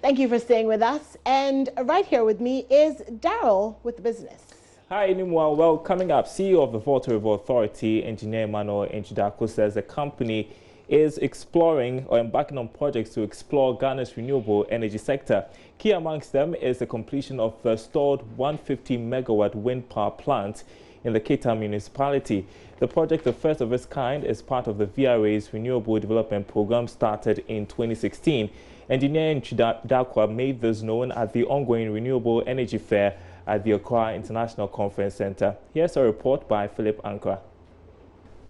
Thank you for staying with us. And right here with me is Daryl with the business. Hi, Nimwa. Well, coming up, CEO of the Volta River Authority, Engineer Emmanuel Enchidako, says the company is exploring or embarking on projects to explore Ghana's renewable energy sector. Key amongst them is the completion of the stalled 150-megawatt wind power plant in the Keita municipality. The project, the first of its kind, is part of the VRA's Renewable Development Program started in 2016. Engineer Enchidako made this known at the ongoing Renewable Energy Fair at the Accra International Conference Center. Here's a report by Philip Ankara.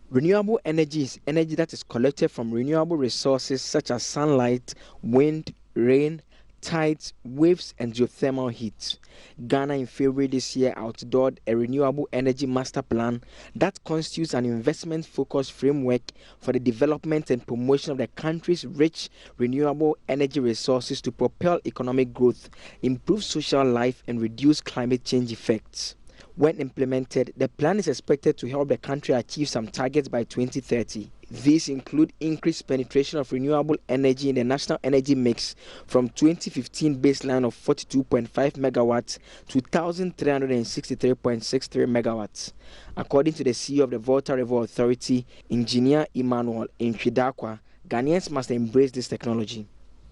Renewable energy is energy that is collected from renewable resources such as sunlight, wind, rain, tides, waves, and geothermal heat. Ghana in February this year outdoored a renewable energy master plan that constitutes an investment-focused framework for the development and promotion of the country's rich renewable energy resources to propel economic growth, improve social life, and reduce climate change effects. When implemented, the plan is expected to help the country achieve some targets by 2030. These include increased penetration of renewable energy in the national energy mix from 2015 baseline of 42.5 megawatts to 1,363.63 megawatts. According to the CEO of the Volta River Authority, Engineer Emmanuel Enchidako, Ghanaians must embrace this technology.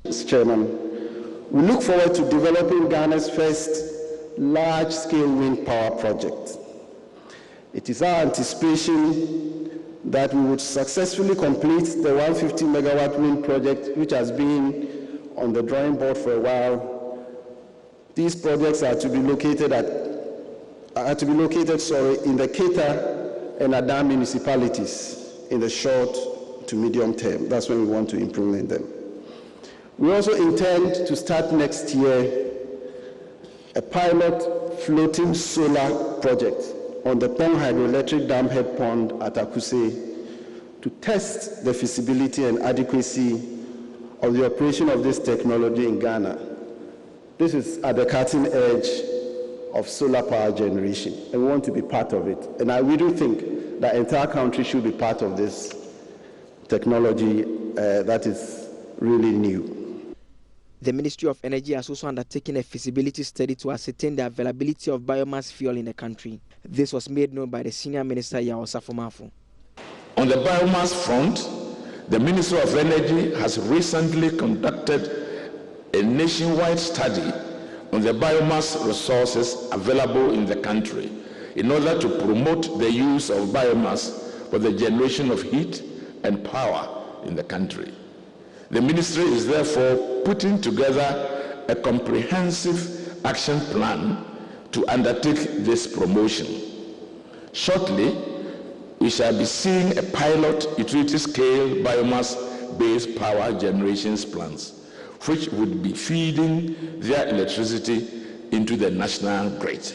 Mr. Chairman, we look forward to developing Ghana's first large-scale wind power project. It is our anticipation that we would successfully complete the 150-megawatt wind project, which has been on the drawing board for a while. These projects are to be located in the Keita and Adam municipalities in the short to medium term. That's when we want to implement them. We also intend to start next year a pilot floating solar project on the Pong Hydroelectric Dam head pond at Akuse to test the feasibility and adequacy of the operation of this technology in Ghana. This is at the cutting edge of solar power generation, and we want to be part of it. And we do think that the entire country should be part of this technology that is really new. The Ministry of Energy has also undertaken a feasibility study to ascertain the availability of biomass fuel in the country. This was made known by the Senior Minister Yao Safomafu. On the biomass front, the Ministry of Energy has recently conducted a nationwide study on the biomass resources available in the country in order to promote the use of biomass for the generation of heat and power in the country. The ministry is therefore putting together a comprehensive action plan to undertake this promotion. Shortly, we shall be seeing a pilot utility-scale biomass-based power generation plants, which would be feeding their electricity into the national grid.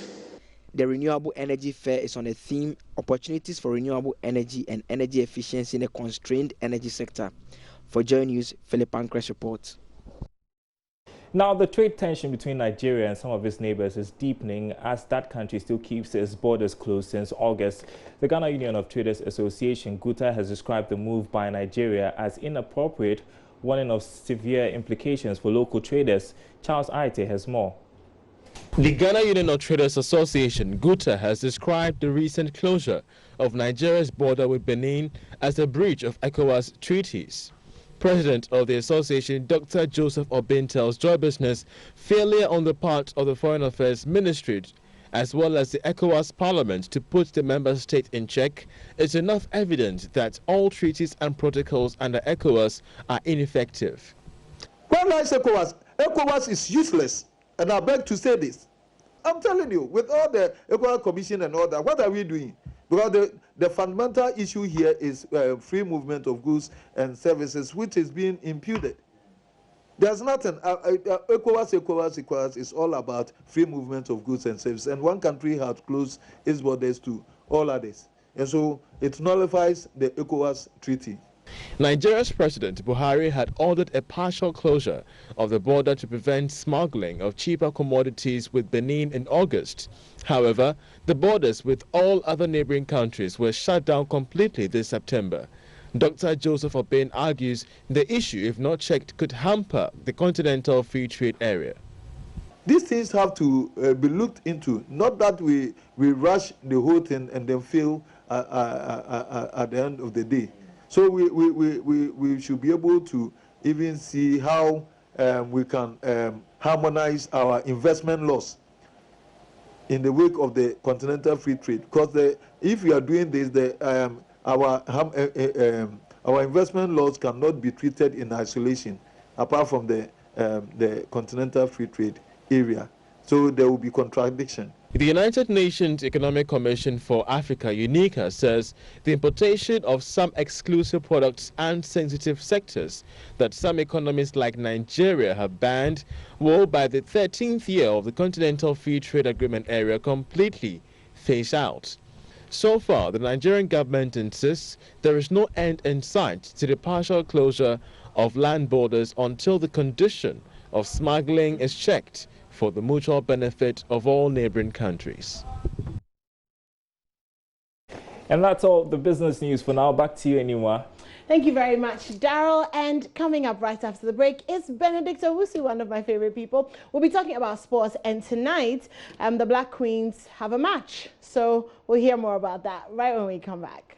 The Renewable Energy Fair is on the theme Opportunities for Renewable Energy and Energy Efficiency in a Constrained Energy Sector. For JoyNews, Philip Ankara reports. Now, the trade tension between Nigeria and some of its neighbors is deepening as that country still keeps its borders closed since August. The Ghana Union of Traders Association, GUTA, has described the move by Nigeria as inappropriate, warning of severe implications for local traders. Charles Aite has more. The Ghana Union of Traders Association, GUTA, has described the recent closure of Nigeria's border with Benin as a breach of ECOWAS treaties. President of the association, Dr. Joseph Obin, tells Joy Business failure on the part of the Foreign Affairs Ministry as well as the ECOWAS Parliament to put the member state in check is enough evidence that all treaties and protocols under ECOWAS are ineffective. When I say ECOWAS, ECOWAS is useless, and I beg to say this. I'm telling you, with all the ECOWAS Commission and all that, what are we doing? Because the fundamental issue here is free movement of goods and services, which is being imputed. There's nothing. ECOWAS is all about free movement of goods and services. And one country has closed its borders to all others. And so it nullifies the ECOWAS treaty. Nigeria's President Buhari had ordered a partial closure of the border to prevent smuggling of cheaper commodities with Benin in August. However, the borders with all other neighboring countries were shut down completely this September. Dr. Joseph Obin argues the issue, if not checked, could hamper the Continental Free Trade Area. These things have to be looked into, not that we rush the whole thing and then fail at the end of the day. So we should be able to even see how we can harmonize our investment laws in the wake of the Continental Free Trade. Because if we are doing this, our investment laws cannot be treated in isolation, apart from the Continental Free Trade area. So there will be contradiction. The United Nations Economic Commission for Africa, UNICA, says the importation of some exclusive products and sensitive sectors that some economies like Nigeria have banned will, by the 13th year of the Continental Free Trade Agreement area, completely phase out. So far, the Nigerian government insists there is no end in sight to the partial closure of land borders until the condition of smuggling is checked for the mutual benefit of all neighboring countries. And that's all the business news for now. Back to you, Enuma. Thank you very much, Daryl. And coming up right after the break is Benedict Owusu, one of my favorite people. We'll be talking about sports, and tonight the Black Queens have a match. So we'll hear more about that right when we come back.